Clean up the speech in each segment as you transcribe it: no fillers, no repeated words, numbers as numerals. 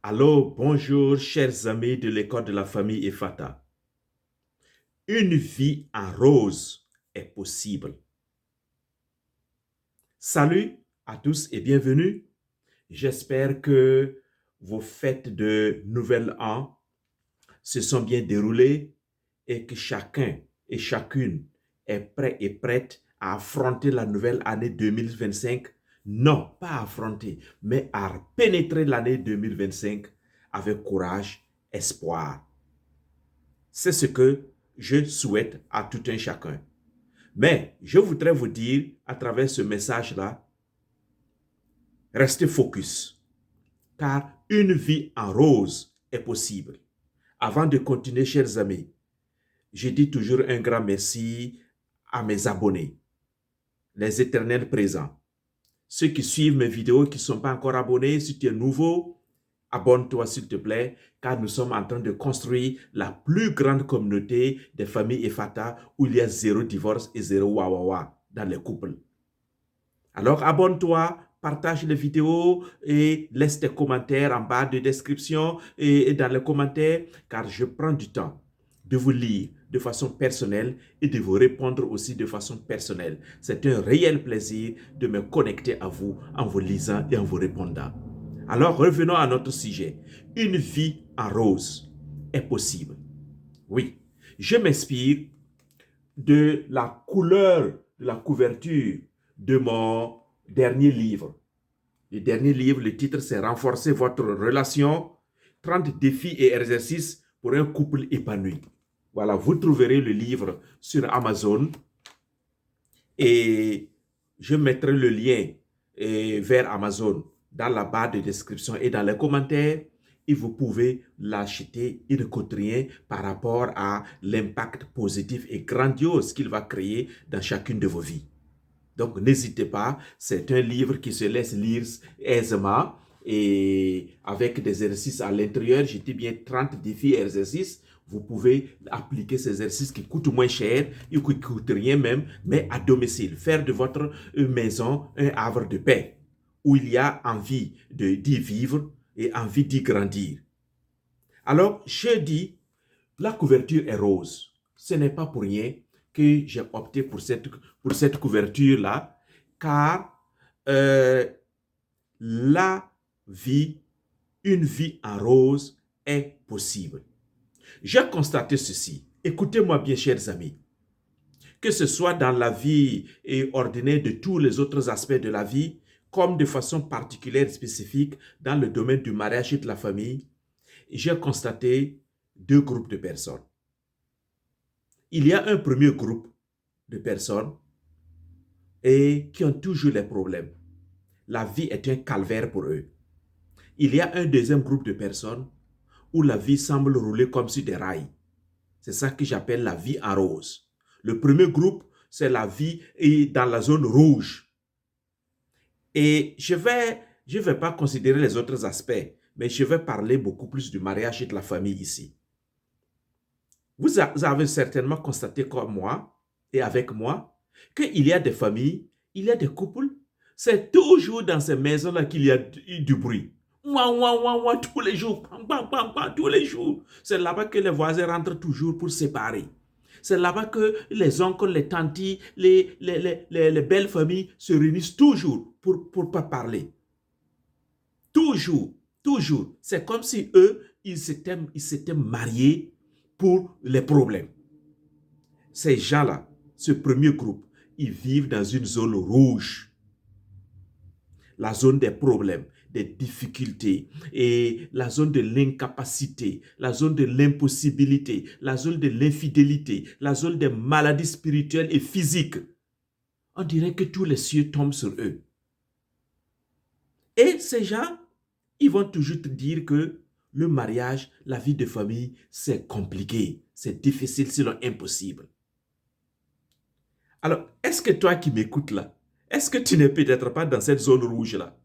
Allô, bonjour, chers amis de l'école de la famille Efata. Une vie en rose est possible. Salut à tous et bienvenue. J'espère que vos fêtes de Nouvel An se sont bien déroulées et que chacun et chacune est prêt et prête à affronter la nouvelle année 2025. Non, pas à affronter, mais à pénétrer l'année 2025 avec courage, espoir. C'est ce que je souhaite à tout un chacun. Mais je voudrais vous dire à travers ce message-là, restez focus, car une vie en rose est possible. Avant de continuer, chers amis, je dis toujours un grand merci à mes abonnés, les éternels présents. Ceux qui suivent mes vidéos, qui ne sont pas encore abonnés, si tu es nouveau, abonne-toi s'il te plaît, car nous sommes en train de construire la plus grande communauté des familles Efata où il y a zéro divorce et zéro wawawa dans les couples. Alors abonne-toi, partage les vidéos et laisse tes commentaires en bas de description et dans les commentaires, car je prends du temps de vous lire de façon personnelle et de vous répondre aussi de façon personnelle. C'est un réel plaisir de me connecter à vous en vous lisant et en vous répondant. Alors revenons à notre sujet. Une vie en rose est possible. Oui, je m'inspire de la couleur de la couverture de mon dernier livre. Le dernier livre, le titre, c'est Renforcer votre relation, 30 défis et exercices pour un couple épanoui. Voilà, vous trouverez le livre sur Amazon et je mettrai le lien vers Amazon dans la barre de description et dans les commentaires et vous pouvez l'acheter, il ne coûte rien par rapport à l'impact positif et grandiose qu'il va créer dans chacune de vos vies. Donc n'hésitez pas, c'est un livre qui se laisse lire aisément et avec des exercices à l'intérieur, je dis bien 30 défis et exercices. Vous pouvez appliquer ces exercices qui coûtent moins cher, qui ne coûtent rien même, mais à domicile. Faire de votre maison un havre de paix, où il y a envie d'y vivre et envie d'y grandir. Alors, je dis, la couverture est rose. Ce n'est pas pour rien que j'ai opté pour cette couverture-là, car la vie, une vie en rose est possible. J'ai constaté ceci. Écoutez-moi bien, chers amis. Que ce soit dans la vie ordinaire de tous les autres aspects de la vie, comme de façon particulière et spécifique dans le domaine du mariage et de la famille, j'ai constaté deux groupes de personnes. Il y a un premier groupe de personnes qui ont toujours les problèmes. La vie est un calvaire pour eux. Il y a un deuxième groupe de personnes où la vie semble rouler comme sur des rails. C'est ça que j'appelle la vie en rose. Le premier groupe, c'est la vie dans la zone rouge. Et je vais pas considérer les autres aspects, mais je vais parler beaucoup plus du mariage et de la famille ici. Vous avez certainement constaté comme moi et avec moi qu'il y a des familles, il y a des couples, c'est toujours dans ces maisons-là qu'il y a du bruit. Ouah, ouah, ouah, ouah, tous les jours, bam, bam, bam, bam, tous les jours. C'est là-bas que les voisins rentrent toujours pour séparer. C'est là-bas que les oncles, les tantis, les belles familles se réunissent toujours pour pas parler. Toujours, toujours. C'est comme si eux, ils s'étaient mariés pour les problèmes. Ces gens-là, ce premier groupe, ils vivent dans une zone rouge. La zone des problèmes, des difficultés, et la zone de l'incapacité, la zone de l'impossibilité, la zone de l'infidélité, la zone des maladies spirituelles et physiques. On dirait que tous les cieux tombent sur eux. Et ces gens, ils vont toujours te dire que le mariage, la vie de famille, c'est compliqué, c'est difficile, sinon impossible. Alors, est-ce que toi qui m'écoutes là, est-ce que tu n'es peut-être pas dans cette zone rouge-là?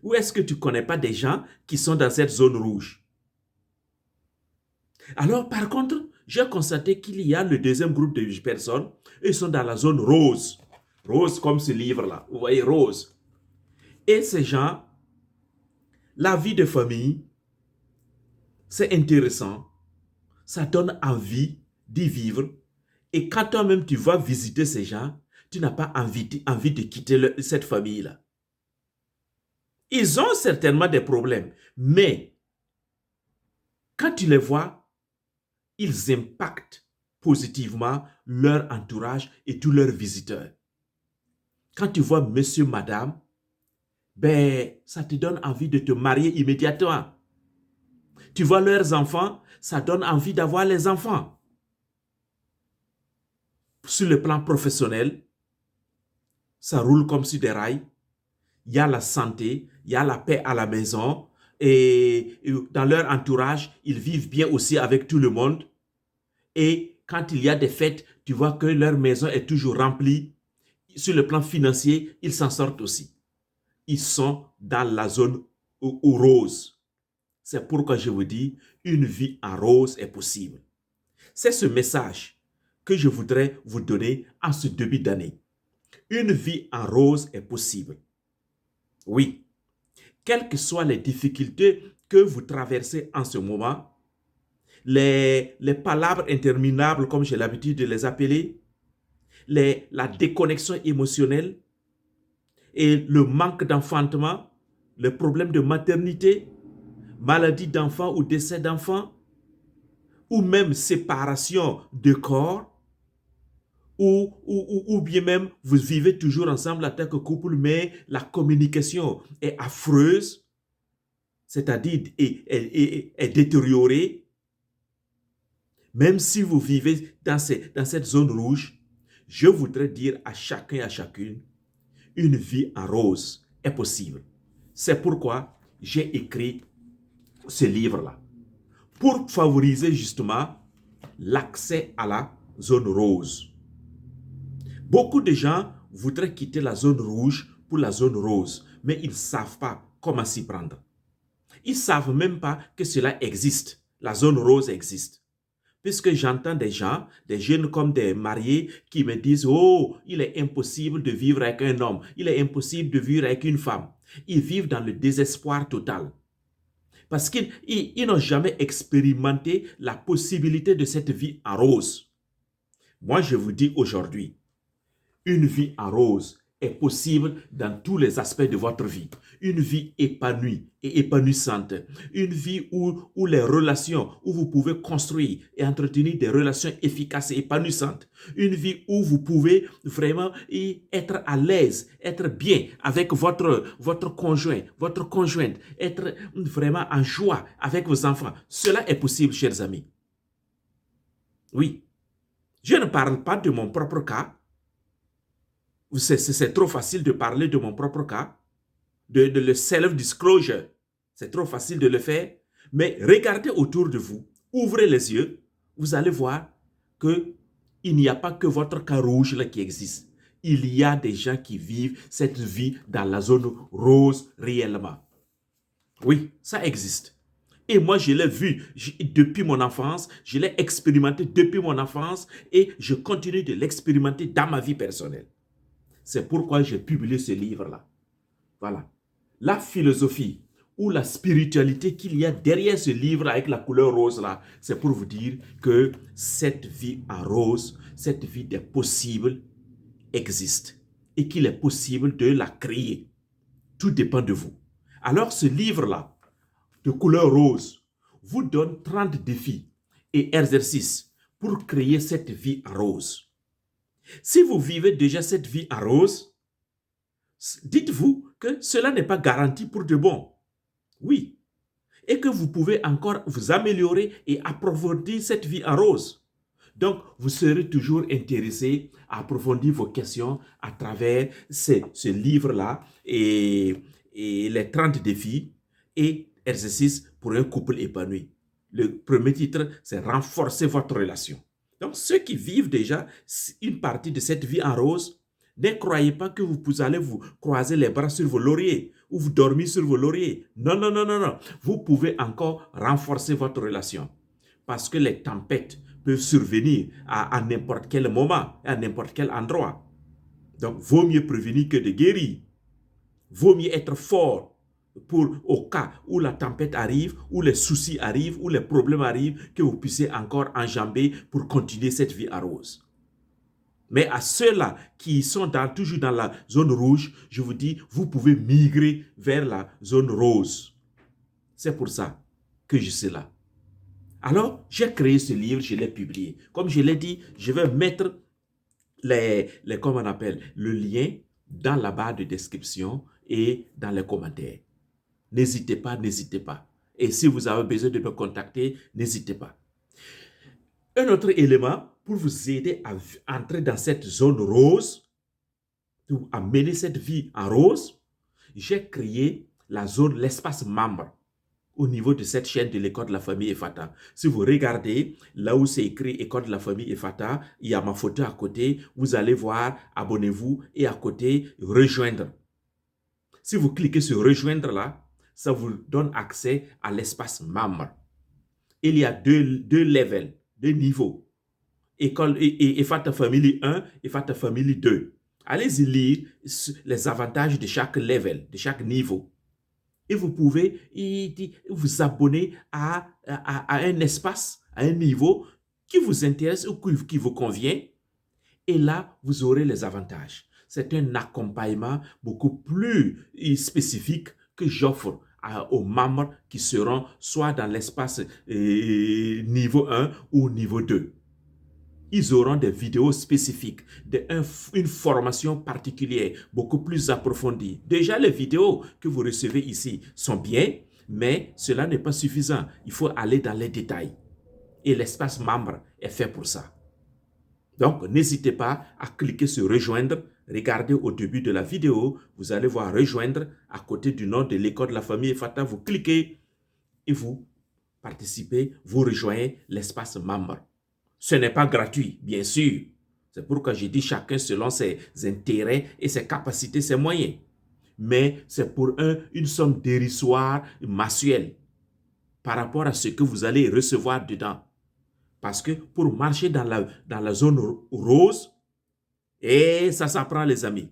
Ou est-ce que tu ne connais pas des gens qui sont dans cette zone rouge? Alors, par contre, j'ai constaté qu'il y a le deuxième groupe de personnes, ils sont dans la zone rose. Rose comme ce livre-là, vous voyez, rose. Et ces gens, la vie de famille, c'est intéressant, ça donne envie d'y vivre. Et quand toi-même tu vas visiter ces gens, tu n'as pas envie de quitter cette famille-là. Ils ont certainement des problèmes, mais quand tu les vois, ils impactent positivement leur entourage et tous leurs visiteurs. Quand tu vois monsieur, madame, ben, ça te donne envie de te marier immédiatement. Tu vois leurs enfants, ça donne envie d'avoir les enfants. Sur le plan professionnel, ça roule comme sur des rails. Il y a la santé, il y a la paix à la maison. Et dans leur entourage, ils vivent bien aussi avec tout le monde. Et quand il y a des fêtes, tu vois que leur maison est toujours remplie. Sur le plan financier, ils s'en sortent aussi. Ils sont dans la zone rose. C'est pourquoi je vous dis, une vie en rose est possible. C'est ce message que je voudrais vous donner en ce début d'année. Une vie en rose est possible. Oui, quelles que soient les difficultés que vous traversez en ce moment, les palabres interminables, comme j'ai l'habitude de les appeler, la déconnexion émotionnelle et le manque d'enfantement, le problème de maternité, maladie d'enfant ou décès d'enfant, ou même séparation de corps, ou bien même vous vivez toujours ensemble en tant que couple, mais la communication est affreuse, c'est-à-dire est détériorée. Même si vous vivez dans cette zone rouge, je voudrais dire à chacun et à chacune, une vie en rose est possible. C'est pourquoi j'ai écrit ce livre-là, pour favoriser justement l'accès à la zone rose. Beaucoup de gens voudraient quitter la zone rouge pour la zone rose, mais ils ne savent pas comment s'y prendre. Ils ne savent même pas que cela existe. La zone rose existe. Puisque j'entends des gens, des jeunes comme des mariés, qui me disent « Oh, il est impossible de vivre avec un homme. Il est impossible de vivre avec une femme. » Ils vivent dans le désespoir total. Parce qu'ils n'ont jamais expérimenté la possibilité de cette vie en rose. Moi, je vous dis aujourd'hui, une vie en rose est possible dans tous les aspects de votre vie. Une vie épanouie et épanouissante. Une vie où les relations, où vous pouvez construire et entretenir des relations efficaces et épanouissantes. Une vie où vous pouvez vraiment être à l'aise, être bien avec votre conjoint, votre conjointe, être vraiment en joie avec vos enfants. Cela est possible, chers amis. Oui. Je ne parle pas de mon propre cas. C'est trop facile de parler de mon propre cas, de le self-disclosure. C'est trop facile de le faire. Mais regardez autour de vous, ouvrez les yeux, vous allez voir qu'il n'y a pas que votre cas rouge là qui existe. Il y a des gens qui vivent cette vie dans la zone rose réellement. Oui, ça existe. Et moi, je l'ai vu depuis mon enfance, je l'ai expérimenté depuis mon enfance et je continue de l'expérimenter dans ma vie personnelle. C'est pourquoi j'ai publié ce livre-là. Voilà. La philosophie ou la spiritualité qu'il y a derrière ce livre avec la couleur rose-là, c'est pour vous dire que cette vie en rose, cette vie des possibles existe et qu'il est possible de la créer. Tout dépend de vous. Alors ce livre-là, de couleur rose, vous donne 30 défis et exercices pour créer cette vie en rose. Si vous vivez déjà cette vie en rose, dites-vous que cela n'est pas garanti pour de bon. Oui. Et que vous pouvez encore vous améliorer et approfondir cette vie en rose. Donc, vous serez toujours intéressé à approfondir vos questions à travers ce livre-là et les 30 défis et exercices pour un couple épanoui. Le premier titre, c'est « Renforcer votre relation ». Donc, ceux qui vivent déjà une partie de cette vie en rose, ne croyez pas que vous allez vous croiser les bras sur vos lauriers ou vous dormir sur vos lauriers. Non, non, non, non, non. Vous pouvez encore renforcer votre relation parce que les tempêtes peuvent survenir à n'importe quel moment, à n'importe quel endroit. Donc, vaut mieux prévenir que de guérir. Vaut mieux être fort pour au cas où la tempête arrive, où les soucis arrivent, où les problèmes arrivent, que vous puissiez encore enjamber pour continuer cette vie arrose. Mais à ceux-là qui sont toujours dans la zone rouge, je vous dis, vous pouvez migrer vers la zone rose. C'est pour ça que je suis là. Alors, j'ai créé ce livre, je l'ai publié. Comme je l'ai dit, je vais mettre comment on appelle, le lien dans la barre de description et dans les commentaires. N'hésitez pas, n'hésitez pas. Et si vous avez besoin de me contacter, n'hésitez pas. Un autre élément pour vous aider à entrer dans cette zone rose, à mener cette vie en rose, j'ai créé la zone, l'espace membre au niveau de cette chaîne de l'école de la famille Efata. Si vous regardez, là où c'est écrit école de la famille Efata, il y a ma photo à côté, vous allez voir, abonnez-vous et à côté, rejoindre. Si vous cliquez sur rejoindre là, ça vous donne accès à l'espace membre. Il y a deux levels, deux niveaux. École Efata Family 1 et Efata Family 2. Allez-y lire les avantages de chaque level, de chaque niveau. Et vous pouvez vous abonner à un espace, à un niveau qui vous intéresse ou qui vous convient. Et là, vous aurez les avantages. C'est un accompagnement beaucoup plus spécifique que j'offre aux membres qui seront soit dans l'espace niveau 1 ou niveau 2. Ils auront des vidéos spécifiques, une formation particulière, beaucoup plus approfondie. Déjà, les vidéos que vous recevez ici sont bien, mais cela n'est pas suffisant. Il faut aller dans les détails. Et l'espace membre est fait pour ça. Donc, n'hésitez pas à cliquer sur rejoindre. Regardez au début de la vidéo, vous allez voir rejoindre à côté du nom de l'école de la famille Efata. Vous cliquez et vous participez, vous rejoignez l'espace membre. Ce n'est pas gratuit, bien sûr. C'est pourquoi j'ai dit chacun selon ses intérêts et ses capacités, ses moyens. Mais c'est pour une somme dérisoire, mensuelle, par rapport à ce que vous allez recevoir dedans. Parce que pour marcher dans la zone rose, et ça s'apprend les amis.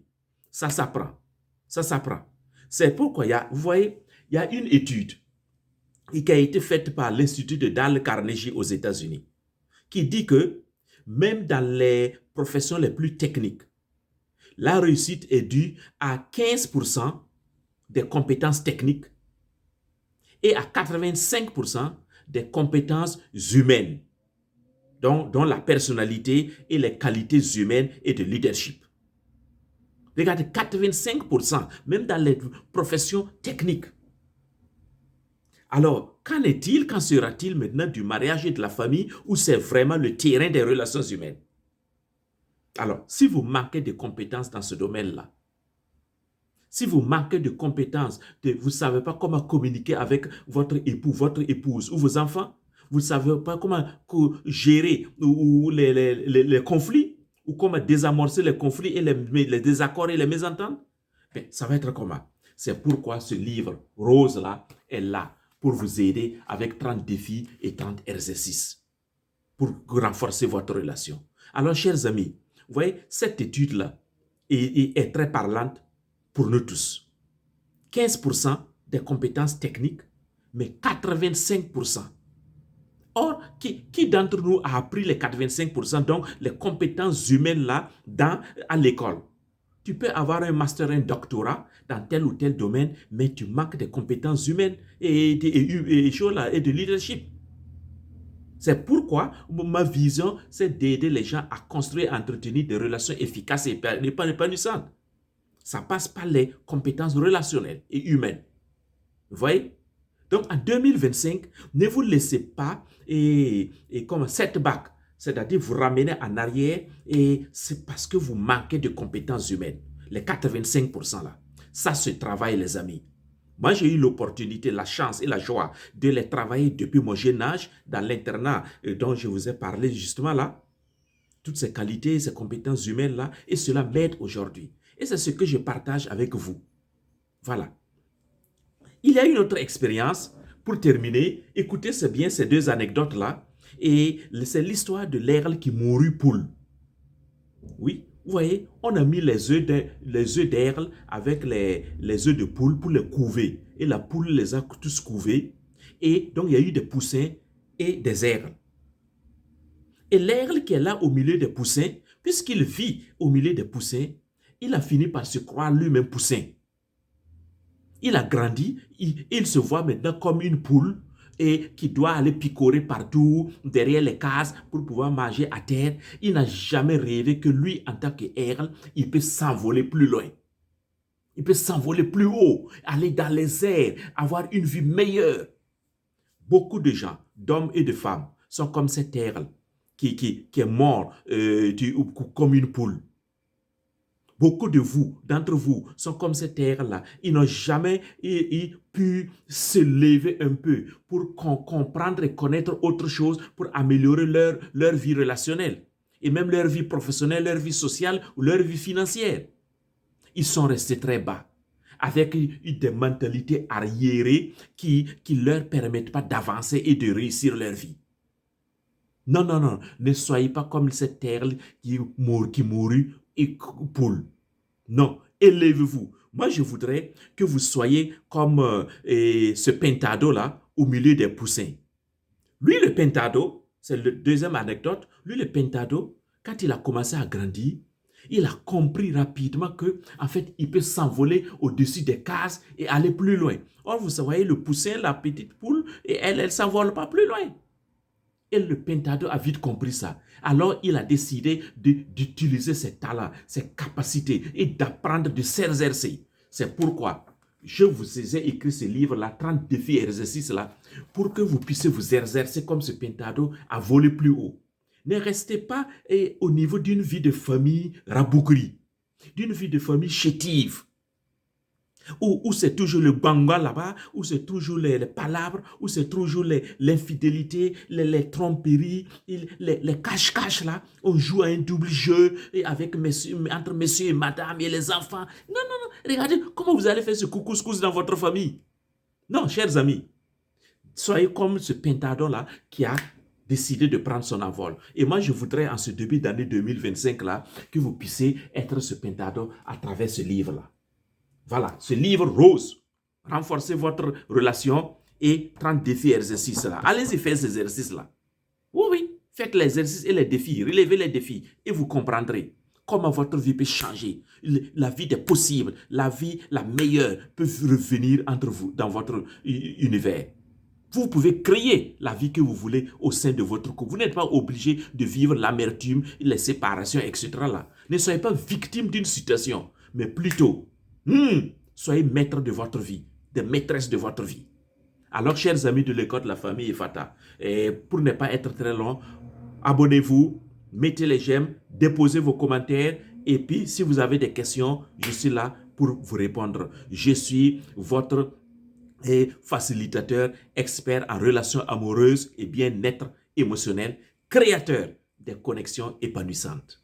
Ça s'apprend. Ça s'apprend. C'est pourquoi, vous voyez, il y a une étude qui a été faite par l'Institut de Dale Carnegie aux États-Unis, qui dit que même dans les professions les plus techniques, la réussite est due à 15% des compétences techniques et à 85% des compétences humaines, dont la personnalité et les qualités humaines et de leadership. Regardez, 85%, même dans les professions techniques. Alors, qu'en sera-t-il maintenant du mariage et de la famille où c'est vraiment le terrain des relations humaines? Alors, si vous manquez de compétences dans ce domaine-là, si vous manquez de compétences, vous ne savez pas comment communiquer avec votre époux, votre épouse ou vos enfants, vous ne savez pas comment gérer les conflits ou comment désamorcer les conflits et les désaccords et les mésententes, bien, ça va être comment? C'est pourquoi ce livre rose-là est là pour vous aider avec 30 défis et 30 exercices pour renforcer votre relation. Alors, chers amis, vous voyez, cette étude-là est très parlante pour nous tous. 15% des compétences techniques, mais 85%. Or, qui d'entre nous a appris les 85%, donc les compétences humaines-là à l'école? Tu peux avoir un master, un doctorat dans tel ou tel domaine, mais tu manques de compétences humaines et de leadership. C'est pourquoi ma vision, c'est d'aider les gens à construire et entretenir des relations efficaces et épanouissantes. Ça passe par les compétences relationnelles et humaines. Vous voyez? Donc, en 2025, ne vous laissez pas comme setback, c'est-à-dire vous ramener en arrière et c'est parce que vous manquez de compétences humaines. Les 85% là. Ça se travaille, les amis. Moi, j'ai eu l'opportunité, la chance et la joie de les travailler depuis mon jeune âge dans l'internat dont je vous ai parlé justement là. Toutes ces qualités, ces compétences humaines là, et cela m'aide aujourd'hui. Et c'est ce que je partage avec vous. Voilà. Il y a une autre expérience, pour terminer, écoutez bien ces deux anecdotes-là, et c'est l'histoire de l'aigle qui mourut poule. Oui, Vous voyez, on a mis les œufs d'aigle avec les œufs de poule pour les couver. Et la poule les a tous couvés. Et donc, il y a eu des poussins et des aigles. Et l'aigle qui est là au milieu des poussins, puisqu'il vit au milieu des poussins, il a fini par se croire lui-même poussin. Il a grandi, il se voit maintenant comme une poule et qui doit aller picorer partout, derrière les cases pour pouvoir manger à terre. Il n'a jamais rêvé que lui, en tant qu'aigle, il peut s'envoler plus loin. Il peut s'envoler plus haut, aller dans les airs, avoir une vie meilleure. Beaucoup de gens, d'hommes et de femmes, sont comme cet aigle qui est mort comme une poule. Beaucoup de vous, d'entre vous, sont comme cette terre-là. Ils n'ont jamais pu se lever un peu pour comprendre et connaître autre chose, pour améliorer leur vie relationnelle, et même leur vie professionnelle, leur vie sociale ou leur vie financière. Ils sont restés très bas, avec des mentalités arriérées qui ne leur permettent pas d'avancer et de réussir leur vie. Non, non, non, ne soyez pas comme cette terre qui mourut et poule. Non, élevez-vous. Moi, je voudrais que vous soyez comme ce pintado-là au milieu des poussins. Lui, le pintado, c'est la deuxième anecdote, lui, le pintado, quand il a commencé à grandir, il a compris rapidement que, en fait, il peut s'envoler au-dessus des cases et aller plus loin. Or, vous voyez, le poussin, la petite poule, et elle ne s'envole pas plus loin. Et le pintado a vite compris ça. Alors, il a décidé d'utiliser ses talents, ses capacités et d'apprendre de s'exercer. C'est pourquoi je vous ai écrit ce livre-là, 30 défis et exercices-là, pour que vous puissiez vous exercer comme ce pintado à voler plus haut. Ne restez pas au niveau d'une vie de famille rabougrie, d'une vie de famille chétive, où c'est toujours le banga là-bas, où c'est toujours les palabres, où c'est toujours l'infidélité, les tromperies, les cache-cache là. On joue à un double jeu et avec entre monsieur et madame et les enfants. Non, non, non. Regardez comment vous allez faire ce couscous dans votre famille. Non, chers amis, soyez comme ce pintadon-là qui a décidé de prendre son envol. Et moi, je voudrais, en ce début d'année 2025-là, que vous puissiez être ce pintadon à travers ce livre-là. Voilà, ce livre rose. Renforcez votre relation et 30 défis et exercices là. Allez-y faire ces exercices-là. Oui, oui, faites les exercices et les défis, relevez les défis et vous comprendrez comment votre vie peut changer. La vie des possibles, la vie la meilleure peut revenir entre vous, dans votre univers. Vous pouvez créer la vie que vous voulez au sein de votre couple. Vous n'êtes pas obligé de vivre l'amertume, les séparations, etc. Là. Ne soyez pas victime d'une situation, mais plutôt soyez maître de votre vie, des maîtresses de votre vie. Alors, chers amis de l'école de la famille Fata, pour ne pas être très long, abonnez-vous, mettez les j'aime, déposez vos commentaires et puis si vous avez des questions, je suis là pour vous répondre. Je suis votre facilitateur, expert en relations amoureuses et bien-être émotionnel, créateur des connexions épanouissantes.